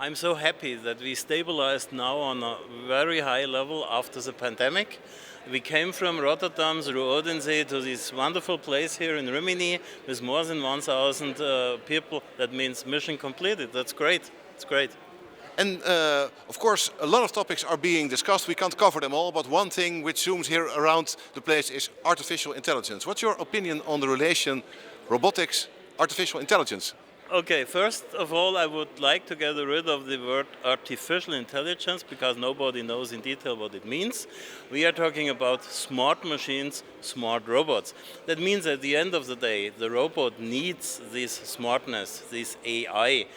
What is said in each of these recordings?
I'm so happy that we stabilized now on a very high level after the pandemic. We came from Rotterdam through Odense to this wonderful place here in Rimini with more than 1,000 people. That means mission completed. That's great. It's great. And of course, a lot of topics are being discussed. We can't cover them all, but one thing which zooms here around the place is artificial intelligence. What's your opinion on the relation robotics, artificial intelligence? Okay, first of all, I would like to get rid of the word artificial intelligence because nobody knows in detail what it means. We are talking about smart machines, smart robots. That means at the end of the day, the robot needs this smartness, this AI,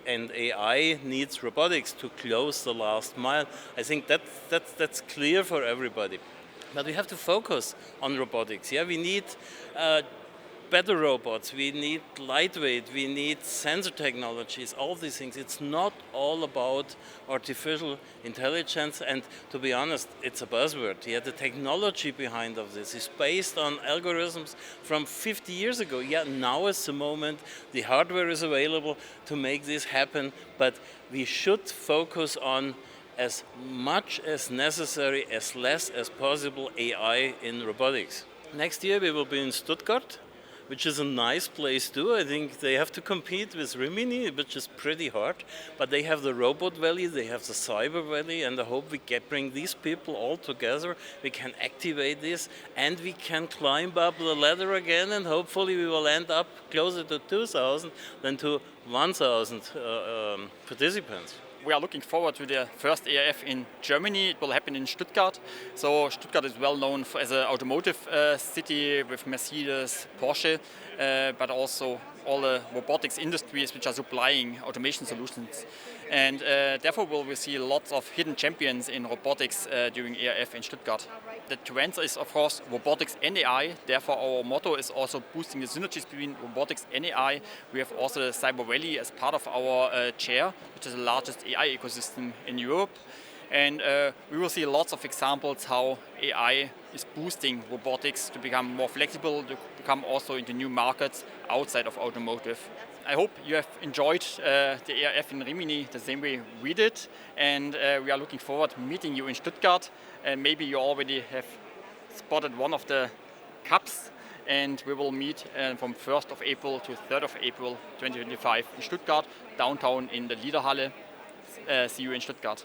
and AI needs robotics to close the last mile. I think that's clear for everybody. But we have to focus on robotics. Yeah, we need better robots, we need lightweight, we need sensor technologies, all these things. It's not all about artificial intelligence, and to be honest, it's a buzzword. Yeah, the technology behind of this is based on algorithms from 50 years ago. Yeah, now is the moment, the hardware is available to make this happen, but we should focus on as much as necessary, as less as possible AI in robotics. Next year we will be in Stuttgart, which is a nice place too. I think they have to compete with Rimini, which is pretty hard, but they have the Robot Valley, they have the Cyber Valley, and I hope we can bring these people all together. We can activate this, and we can climb up the ladder again, and hopefully we will end up closer to 2,000 than to 1,000 participants. We are looking forward to the first ERF in Germany. It will happen in Stuttgart. So Stuttgart is well known as an automotive city with Mercedes, Porsche, but also all the robotics industries which are supplying automation solutions. And therefore we will see lots of hidden champions in robotics during ERF in Stuttgart. The trend is of course robotics and AI. Therefore our motto is also boosting the synergies between robotics and AI. We have also the Cyber Valley as part of our chair, which is the largest AI ecosystem in Europe. And we will see lots of examples how AI is boosting robotics to become more flexible, to become also into new markets outside of automotive. I hope you have enjoyed the ERF in Rimini the same way we did, and we are looking forward to meeting you in Stuttgart. And maybe you already have spotted one of the cups, and we will meet from 1st of April to 3rd of April 2025 in Stuttgart, downtown in the Liederhalle. See you in Stuttgart.